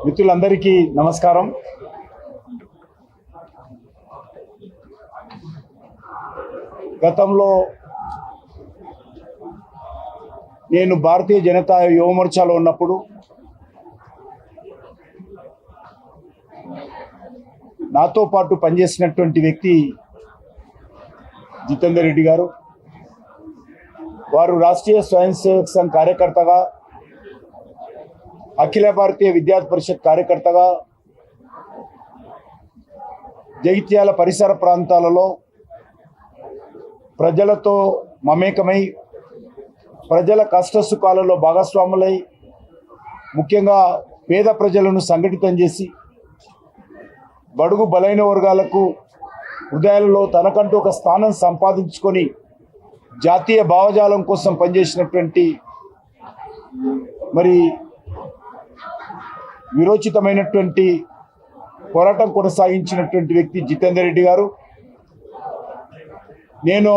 మిత్రులందరికీ నమస్కారం. గతంలో నేను భారతీయ జనతా యువ మోర్చాలో ఉన్నప్పుడు నాతో పాటు పనిచేసినటువంటి వ్యక్తి జితేందర్ రెడ్డి గారు. వారు రాష్ట్రీయ స్వయం సేవక్ సంఘ్ కార్యకర్తగా, అఖిల భారతీయ విద్యార్థి పరిషత్ కార్యకర్తగా జగిత్యాల పరిసర ప్రాంతాలలో ప్రజలతో మమేకమై ప్రజల కష్ట సుఖాలలో భాగస్వాములై ముఖ్యంగా పేద ప్రజలను సంఘటితం చేసి బడుగు బలైన వర్గాలకు హృదయాలలో తనకంటూ ఒక స్థానం సంపాదించుకొని జాతీయ భావజాలం కోసం పనిచేసినటువంటి మరి విరోచితమైనటువంటి పోరాటం కొనసాగించినటువంటి వ్యక్తి జితేందర్ రెడ్డి గారు. నేను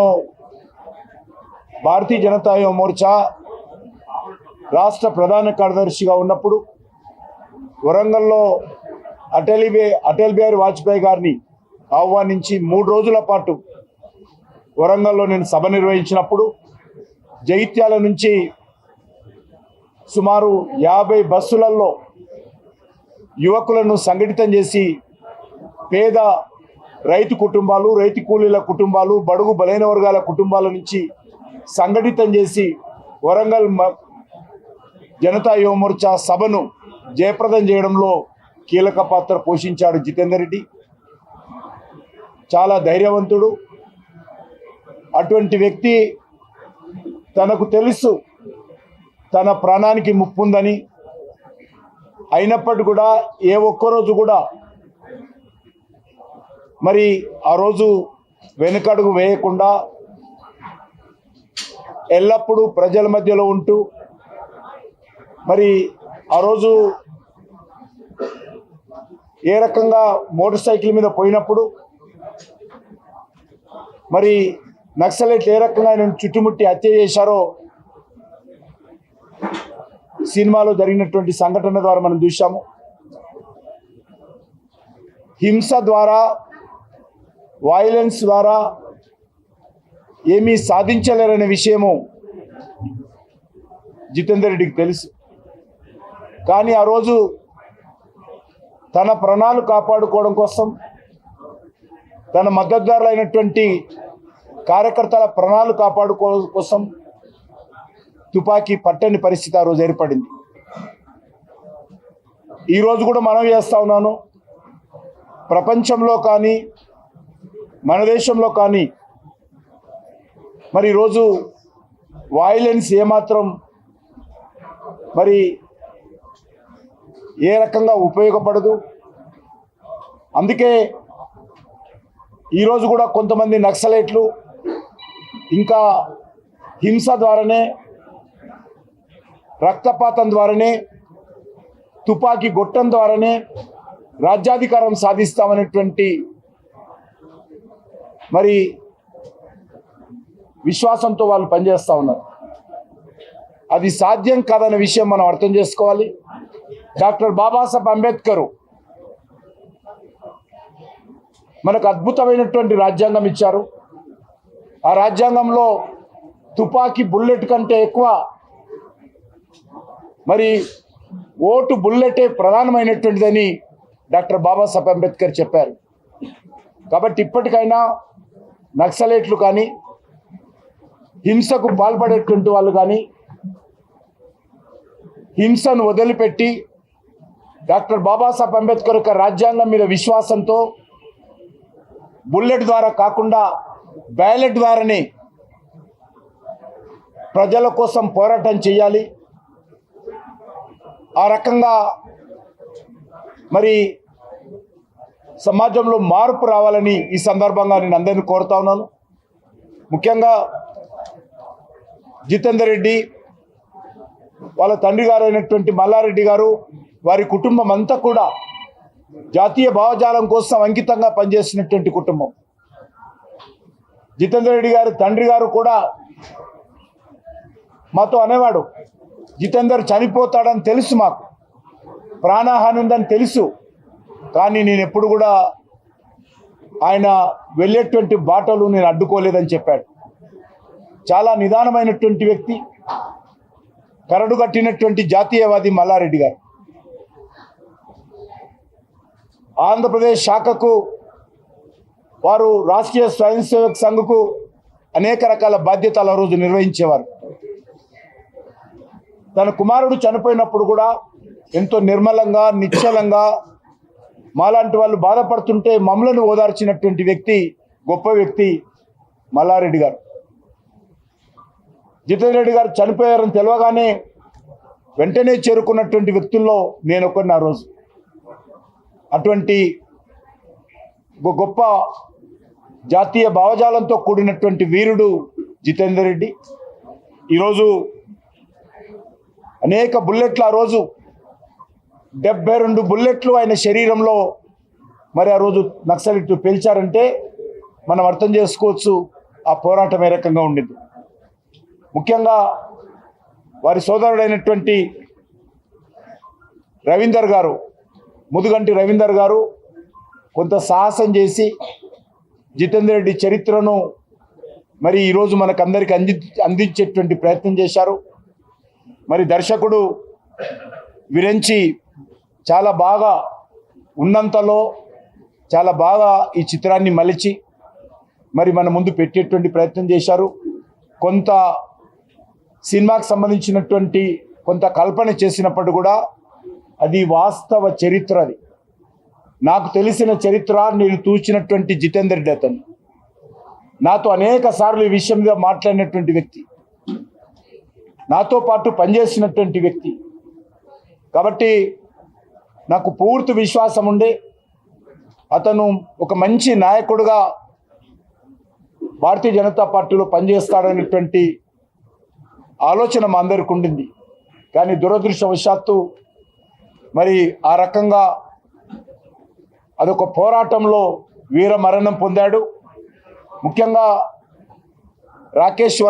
భారతీయ జనతా యువ మోర్చా రాష్ట్ర ప్రధాన కార్యదర్శిగా ఉన్నప్పుడు వరంగల్లో అటల్ బిహారీ వాజ్పేయి గారిని ఆహ్వానించి 3 రోజుల పాటు వరంగల్లో నేను సభ నిర్వహించినప్పుడు జగిత్యాల నుంచి సుమారు 50 బస్సులలో యువకులను సంఘటితం చేసి పేద రైతు కుటుంబాలు, రైతు కూలీల కుటుంబాలు, బడుగు బలైన వర్గాల కుటుంబాల నుంచి సంఘటితం చేసి వరంగల్ జనతా యువ మోర్చా సభను జయప్రదం చేయడంలో కీలక పాత్ర పోషించాడు జితేందర్ రెడ్డి. చాలా ధైర్యవంతుడు. అటువంటి వ్యక్తి తనకు తెలుసు తన ప్రాణానికి ముప్పు ఉందని, అయినప్పటికీ కూడా ఏ ఒక్కరోజు కూడా మరి ఆ రోజు వెనుకడుగు వేయకుండా ఎల్లప్పుడూ ప్రజల మధ్యలో ఉంటూ మరి ఆ రోజు ఏ రకంగా మోటార్ సైకిల్ మీద పోయినప్పుడు మరి నక్సలైట్లు ఏ రకంగా ఆయన చుట్టుముట్టి హత్య చేశారో సినిమాలో జరిగినటువంటి సంఘటన ద్వారా మనం చూసాము. హింస ద్వారా, వైలెన్స్ ద్వారా ఏమీ సాధించలేరనే విషయము జితేందర్ రెడ్డికి తెలుసు. కానీ ఆ రోజు తన ప్రాణాలు కాపాడుకోవడం కోసం, తన మద్దతుదారులైనటువంటి కార్యకర్తల ప్రాణాలు కాపాడుకోవడం కోసం తుపాకీ పట్టని పరిస్థితి ఆ రోజు ఏర్పడింది. ఈరోజు కూడా మనం చేస్తూ ఉన్నాను, ప్రపంచంలో కానీ మన దేశంలో కానీ మరి ఈరోజు వైలెన్స్ ఏమాత్రం మరి ఏ రకంగా ఉపయోగపడదు. అందుకే ఈరోజు కూడా కొంతమంది నక్సలైట్లు ఇంకా హింస ద్వారానే, రక్తపాతం ద్వారానే, తుపాకీ గొట్టం ద్వారానే రాజ్యాధికారం సాధిస్తామనేటువంటి మరి విశ్వాసంతో వాళ్ళు పనిచేస్తూ ఉన్నారు. అది సాధ్యం కాదనే విషయం మనం అర్థం చేసుకోవాలి. డాక్టర్ బాబాసాహెబ్ అంబేద్కర్ మనకు అద్భుతమైనటువంటి రాజ్యాంగం ఇచ్చారు. ఆ రాజ్యాంగంలో తుపాకీ బుల్లెట్ కంటే ఎక్కువ మరి ఓటు బుల్లెటే ప్రధానమైనటువంటిదని డాక్టర్ బాబాసాహెబ్ అంబేద్కర్ చెప్పారు. కాబట్టి ఇప్పటికైనా నక్సలైట్లు కానీ, హింసకు పాల్పడేటువంటి వాళ్ళు కానీ హింసను వదిలిపెట్టి డాక్టర్ బాబాసాహెబ్ అంబేద్కర్ యొక్క రాజ్యాంగం మీద విశ్వాసంతో బుల్లెట్ ద్వారా కాకుండా బ్యాలెట్ ద్వారానే ప్రజల కోసం పోరాటం చేయాలి. ఆ రకంగా మరి సమాజంలో మార్పు రావాలని ఈ సందర్భంగా నేను అందరినీ కోరుతా ఉన్నాను. ముఖ్యంగా జితేందర్ రెడ్డి వాళ్ళ తండ్రి గారు అయినటువంటి మల్లారెడ్డి గారు, వారి కుటుంబం అంతా కూడా జాతీయ భావజాలం కోసం అంకితంగా పనిచేసినటువంటి కుటుంబం. జితేందర్ రెడ్డి గారి తండ్రి గారు కూడా మాతో అనేవాడు, జితేందర్ చనిపోతాడని తెలుసు మాకు, ప్రాణహాని ఉందని తెలుసు, కానీ నేను ఎప్పుడు కూడా ఆయన వెళ్ళేటువంటి బాటలు నేను అడ్డుకోలేదని చెప్పాడు. చాలా నిదానమైనటువంటి వ్యక్తి, కరడు కట్టినటువంటి జాతీయవాది మల్లారెడ్డి గారు. ఆంధ్రప్రదేశ్ శాఖకు వారు రాష్ట్రీయ స్వయం సేవక్ సంఘకు అనేక రకాల బాధ్యతలు ఆ రోజు నిర్వహించేవారు. తన కుమారుడు చనిపోయినప్పుడు కూడా ఎంతో నిర్మలంగా, నిశ్చలంగా మాలాంటి వాళ్ళు బాధపడుతుంటే మమ్మలను ఓదార్చినటువంటి వ్యక్తి, గొప్ప వ్యక్తి మల్లారెడ్డి గారు. జితేందర్ రెడ్డి గారు చనిపోయారని తెలియగానే వెంటనే చేరుకున్నటువంటి వ్యక్తుల్లో నేను ఒకరిని ఆ రోజు. అటువంటి గొప్ప జాతీయ భావజాలంతో కూడినటువంటి వీరుడు జితేందర్ రెడ్డి. ఈరోజు అనేక బుల్లెట్లు, ఆ రోజు 72 బుల్లెట్లు ఆయన శరీరంలో మరి ఆ రోజు నక్సలిట్లు పేల్చారంటే మనం అర్థం చేసుకోవచ్చు ఆ పోరాటం ఏ రకంగా ఉండింది. ముఖ్యంగా వారి సోదరుడైనటువంటి రవీందర్ గారు, ముదుగంటి రవీందర్ గారు కొంత సాహసం చేసి జితేందర్ రెడ్డి చరిత్రను మరి ఈరోజు మనకందరికి అందించేటువంటి ప్రయత్నం చేశారు. మరి దర్శకుడు విరంచి చాలా బాగా ఉన్నంతలో చాలా బాగా ఈ చిత్రాన్ని మలిచి మరి మన ముందు పెట్టేటువంటి ప్రయత్నం చేశారు. కొంత సినిమాకి సంబంధించినటువంటి కొంత కల్పన చేసినప్పుడు కూడా అది వాస్తవ చరిత్ర. అది నాకు తెలిసిన చరిత్ర. నేను చూసినటువంటి జితేందర్ రెడ్డి అతను నాతో అనేక సార్లు ఈ విషయం మీద మాట్లాడినటువంటి వ్యక్తి, నాతో పాటు పనిచేసినటువంటి వ్యక్తి. కాబట్టి నాకు పూర్తి విశ్వాసం ఉండే అతను ఒక మంచి నాయకుడుగా భారతీయ జనతా పార్టీలో పనిచేస్తాడనేటువంటి ఆలోచన మా అందరికి ఉండింది. కానీ దురదృష్టవశాత్తు మరి ఆ రకంగా అదొక పోరాటంలో వీర మరణం పొందాడు. ముఖ్యంగా రాకేష్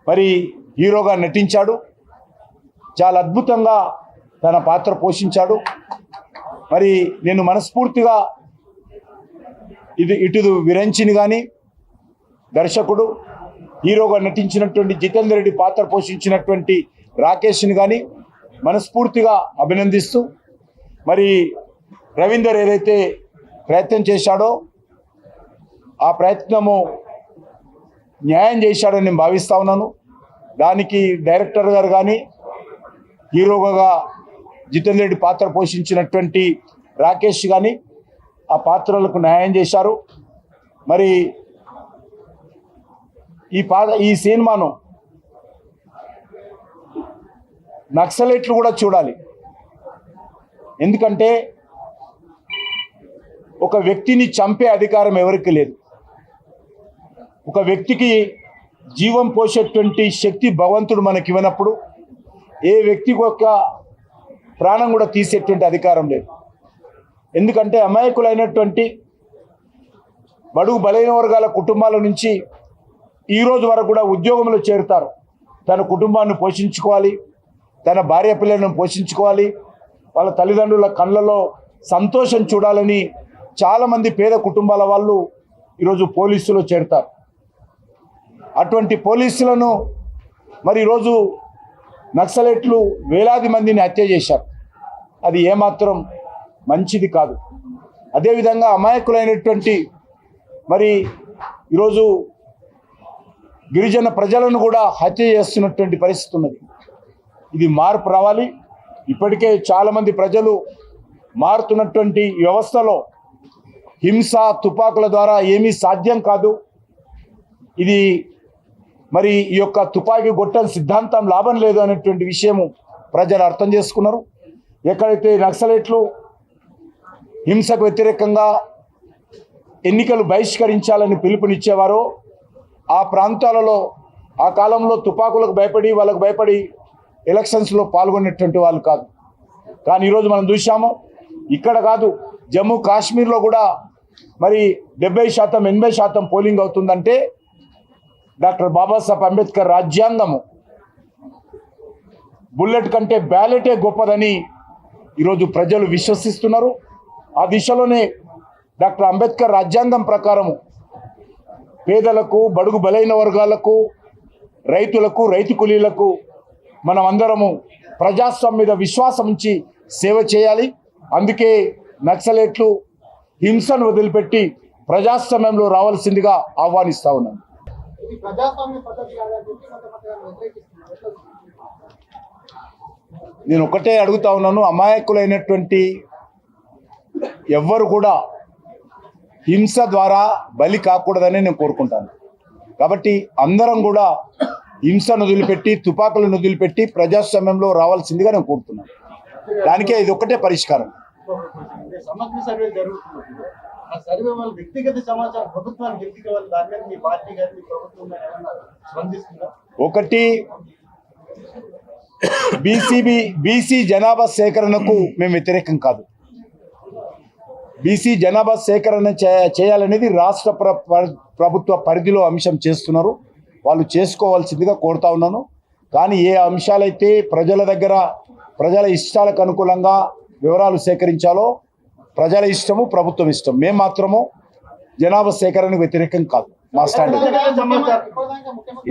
మరి హీరోగా నటించాడు. చాలా అద్భుతంగా తన పాత్ర పోషించాడు. మరి నేను మనస్ఫూర్తిగా ఇటు విరంచిని కానీ, దర్శకుడు హీరోగా నటించినటువంటి జితేందర్ రెడ్డి పాత్ర పోషించినటువంటి రాకేష్ని కానీ మనస్ఫూర్తిగా అభినందిస్తూ, మరి రవీందర్ ఏదైతే ప్రయత్నం చేశాడో ఆ ప్రయత్నము న్యాయం చేశాడని నేను భావిస్తూ ఉన్నాను. దానికి డైరెక్టర్ గారు కానీ, హీరోగా జితేందర్ రెడ్డి పాత్ర పోషించినటువంటి రాకేష్ కానీ ఆ పాత్రలకు న్యాయం చేశారు. మరి ఈ సినిమాను నక్సలైట్లు కూడా చూడాలి. ఎందుకంటే ఒక వ్యక్తిని చంపే అధికారం ఎవరికి లేదు. ఒక వ్యక్తికి జీవం పోసేటువంటి శక్తి భగవంతుడు మనకి ఇవ్వనప్పుడు ఏ వ్యక్తికి ఒక ప్రాణం కూడా తీసేటువంటి అధికారం లేదు. ఎందుకంటే అమాయకులైనటువంటి బడుగు బలైన వర్గాల కుటుంబాల నుంచి ఈరోజు వరకు కూడా ఉద్యోగంలో చేరుతారు. తన కుటుంబాన్ని పోషించుకోవాలి, తన భార్య పిల్లలను పోషించుకోవాలి, వాళ్ళ తల్లిదండ్రుల కళ్ళలో సంతోషం చూడాలని చాలామంది పేద కుటుంబాల వాళ్ళు ఈరోజు పోలీసులో చేరుతారు. అటువంటి పోలీసులను మరి ఈరోజు నక్సలైట్లు వేలాది మందిని హత్య చేశారు. అది ఏమాత్రం మంచిది కాదు. అదేవిధంగా అమాయకులైనటువంటి మరి ఈరోజు గిరిజన ప్రజలను కూడా హత్య చేస్తున్నటువంటి పరిస్థితి ఉన్నది. ఇది మార్పు రావాలి. ఇప్పటికే చాలామంది ప్రజలు మారుతున్నటువంటి వ్యవస్థలో హింస, తుపాకుల ద్వారా ఏమీ సాధ్యం కాదు. ఇది మరి ఈ యొక్క తుపాకీ గొట్టం సిద్ధాంతం లాభం లేదు అనేటువంటి విషయము ప్రజలు అర్థం చేసుకున్నారు. ఎక్కడైతే నక్సలైట్లు హింసకు వ్యతిరేకంగా ఎన్నికలు బహిష్కరించాలని పిలుపునిచ్చేవారో ఆ ప్రాంతాలలో ఆ కాలంలో తుపాకులకు భయపడి వాళ్ళకు భయపడి ఎలక్షన్స్లో పాల్గొనేటువంటి వాళ్ళు కాదు. కానీ ఈరోజు మనం చూసాము, ఇక్కడ కాదు జమ్మూ కాశ్మీర్లో కూడా మరి 70%, 80% పోలింగ్ అవుతుందంటే డాక్టర్ బాబాసాహెబ్ అంబేద్కర్ రాజ్యాంగము బుల్లెట్ కంటే బ్యాలెటే గొప్పదని ఈరోజు ప్రజలు విశ్వసిస్తున్నారు. ఆ దిశలోనే డాక్టర్ అంబేద్కర్ రాజ్యాంగం ప్రకారము పేదలకు, బడుగు బలైన వర్గాలకు, రైతులకు, రైతు కూలీలకు మనం అందరము ప్రజాస్వామ్యం మీద విశ్వాసం ఉంచి సేవ చేయాలి. అందుకే నక్సలైట్లు హింసను వదిలిపెట్టి ప్రజాస్వామ్యంలో రావాల్సిందిగా ఆహ్వానిస్తా ఉన్నాను. నేను ఒకటే అడుగుతా ఉన్నాను, అమాయకులైనటువంటి ఎవ్వరు కూడా హింస ద్వారా బలి కాకూడదని నేను కోరుకుంటాను. కాబట్టి అందరం కూడా హింసను వదిలిపెట్టి, తుపాకులను వదిలిపెట్టి ప్రజాస్వామ్యంలో రావాల్సిందిగా నేను కోరుతున్నాను. దానికే ఇది ఒక్కటే పరిష్కారం. సమగ్ర సర్వే జరుగుతుంది. ఆ సర్వే వల్ల వ్యక్తిగత సమాచారం ప్రభుత్వానికి వ్యక్తిగత వాళ్ళ దాని మీద మీ పార్టీ గారి మీ ప్రభుత్వం స్పందిస్తుందా? ఒకటి, బీసీ జనాభా సేకరణకు మేము వ్యతిరేకం కాదు. బీసీ జనాభా సేకరణ చేయాలనేది రాష్ట్ర ప్రభుత్వ పరిధిలో అంశం చేస్తున్నారు. వాళ్ళు చేసుకోవాల్సిందిగా కోరుతా ఉన్నాను. కానీ ఏ అంశాలైతే ప్రజల దగ్గర ప్రజల ఇష్టాలకు అనుకూలంగా వివరాలు సేకరించాలో ప్రజల ఇష్టము, ప్రభుత్వం ఇష్టం. మేము మాత్రము జనాభా సేకరణకు వ్యతిరేకం కాదు. మా స్టాండ్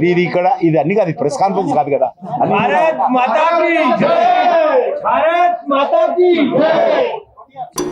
ఇది ఇక్కడ ఇది అన్ని కాదు, ప్రెస్ కాన్ఫరెన్స్ కాదు కదా. भारत माता की जय।